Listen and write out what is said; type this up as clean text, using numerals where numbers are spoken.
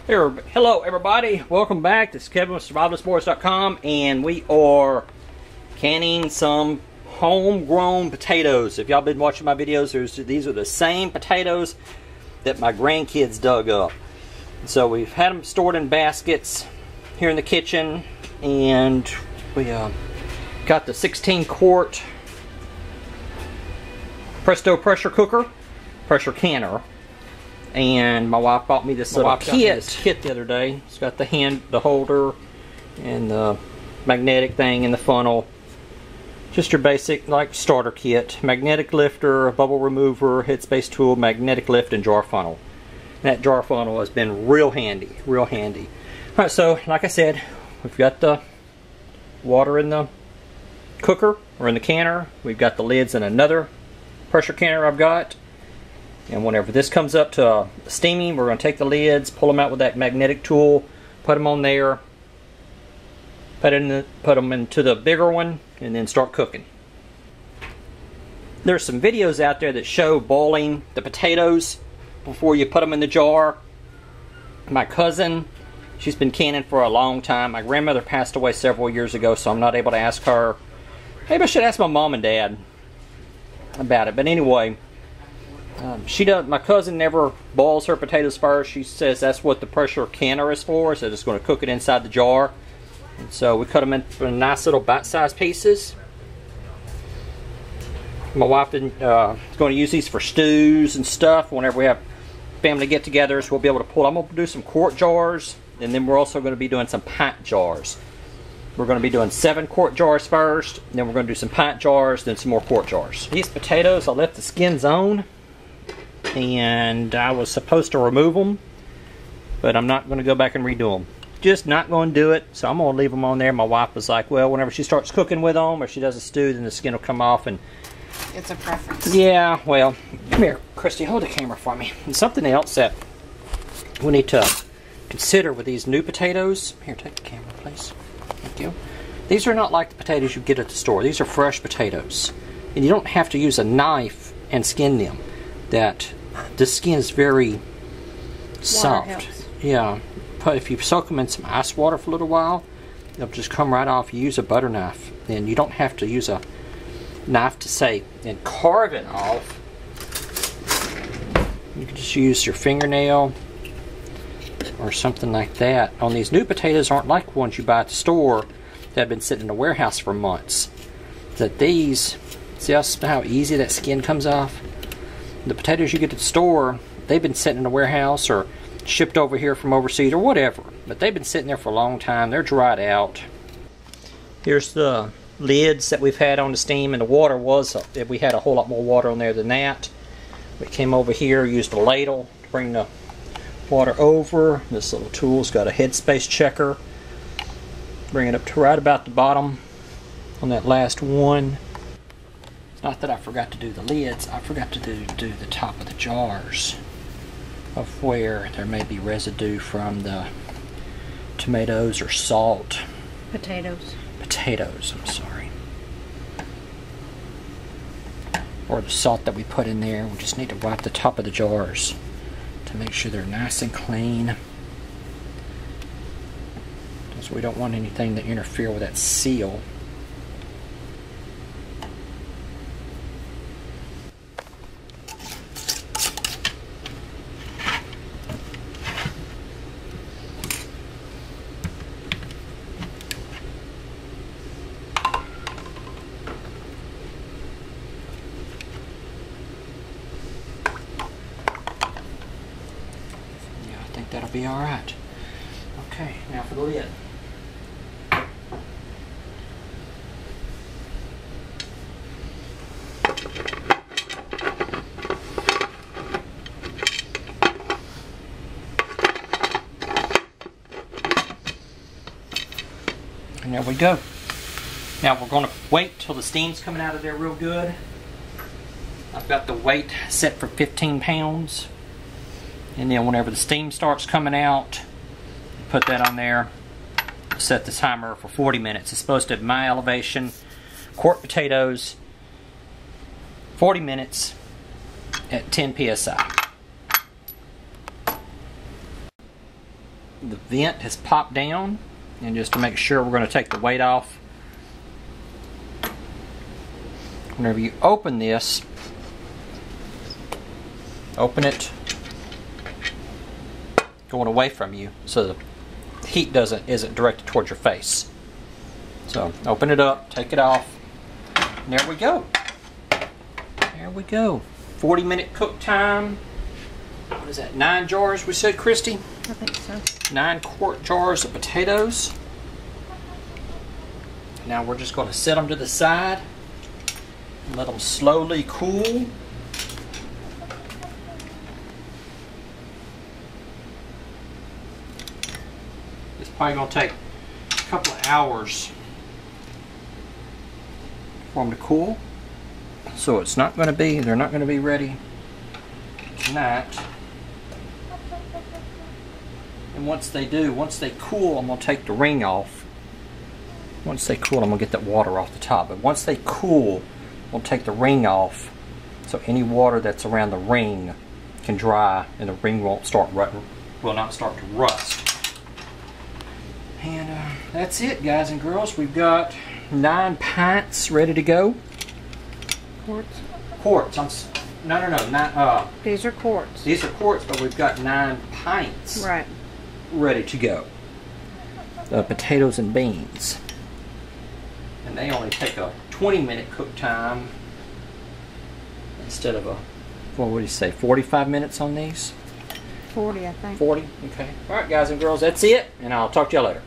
Hello everybody, welcome back. This is Kevin with SurvivalistBoys.com, and we are canning some homegrown potatoes. If y'all been watching my videos, these are the same potatoes that my grandkids dug up. So we've had them stored in baskets here in the kitchen, and we got the 16 quart Presto pressure canner. And my wife bought me this little kit the other day. It's got the holder, and the magnetic thing in the funnel. Just your basic like starter kit. Magnetic lifter, bubble remover, headspace tool, magnetic lift, and jar funnel. That jar funnel has been real handy, real handy. Alright, so like I said, we've got the water in the cooker, or in the canner. We've got the lids in another pressure canner I've got. And whenever this comes up to steaming, we're going to take the lids, pull them out with that magnetic tool, put them on there, put them into the bigger one, and then start cooking. There's some videos out there that show boiling the potatoes before you put them in the jar. My cousin, she's been canning for a long time. My grandmother passed away several years ago, so I'm not able to ask her. Maybe I should ask my mom and dad about it. But anyway, my cousin never boils her potatoes first. She says that's what the pressure canner is for, so it's going to cook it inside the jar. And so we cut them into nice little bite-sized pieces. My wife is going to use these for stews and stuff whenever we have family get-togethers. We'll be able to pull. I'm going to do some quart jars, and then we're also going to be doing some pint jars. We're going to be doing 7 quart jars first, then we're going to do some pint jars, then some more quart jars. These potatoes, I left the skins on, and I was supposed to remove them, but I'm not going to go back and redo them. Just not going to do it, so I'm going to leave them on there. My wife was like, well, whenever she starts cooking with them, or she does a stew, then the skin will come off. And it's a preference. Yeah, well, come here, Christy, hold the camera for me. And something else that we need to consider with these new potatoes. Here, take the camera, please. Thank you. These are not like the potatoes you get at the store. These are fresh potatoes. And you don't have to use a knife and skin them. The skin is very soft. Yeah, but if you soak them in some ice water for a little while, they'll just come right off. You use a butter knife, and you don't have to use a knife to say and carve it off. You can just use your fingernail or something like that. On these new potatoes aren't like ones you buy at the store that have been sitting in the warehouse for months. That these, see how easy that skin comes off? The potatoes you get at the store, they've been sitting in a warehouse or shipped over here from overseas or whatever. But they've been sitting there for a long time. They're dried out. Here's the lids that we've had on the steam, and the water was, we had a whole lot more water on there than that. We came over here, used a ladle to bring the water over. This little tool's got a headspace checker. Bring it up to right about the bottom on that last one. Not that I forgot to do the lids, I forgot to do the top of the jars of where there may be residue from the tomatoes or salt. Potatoes, I'm sorry. Or the salt that we put in there. We just need to wipe the top of the jars to make sure they're nice and clean. Because we don't want anything to interfere with that seal. That'll be alright. Okay, now for the lid. And there we go. Now we're going to wait till the steam's coming out of there real good. I've got the weight set for 15 pounds. And then whenever the steam starts coming out, put that on there, set the timer for 40 minutes. It's supposed to have my elevation, quart potatoes, 40 minutes at 10 psi. the vent has popped down, and just to make sure, we're going to take the weight off. Whenever you open this, open it going away from you so the heat isn't directed towards your face. So open it up, take it off, and there we go. There we go. 40-minute cook time. What is that, 9 jars we said, Christy? I think so. 9 quart jars of potatoes. Now we're just going to set them to the side and let them slowly cool. It's probably going to take a couple of hours for them to cool. So it's not going to be, they're not going to be ready tonight. And once they do, once they cool, I'm going to take the ring off. Once they cool, I'm going to get that water off the top. But once they cool, we'll take the ring off so any water that's around the ring can dry and the ring will not start to rust. And that's it, guys and girls. We've got 9 pints ready to go. Quarts? Quarts. No. These are quarts. These are quarts, but we've got 9 pints Right. ready to go. Potatoes and beans. And they only take a 20-minute cook time instead of a, what would you say, 45 minutes on these? 40, I think. 40? Okay. Alright, guys and girls, that's it, and I'll talk to you later.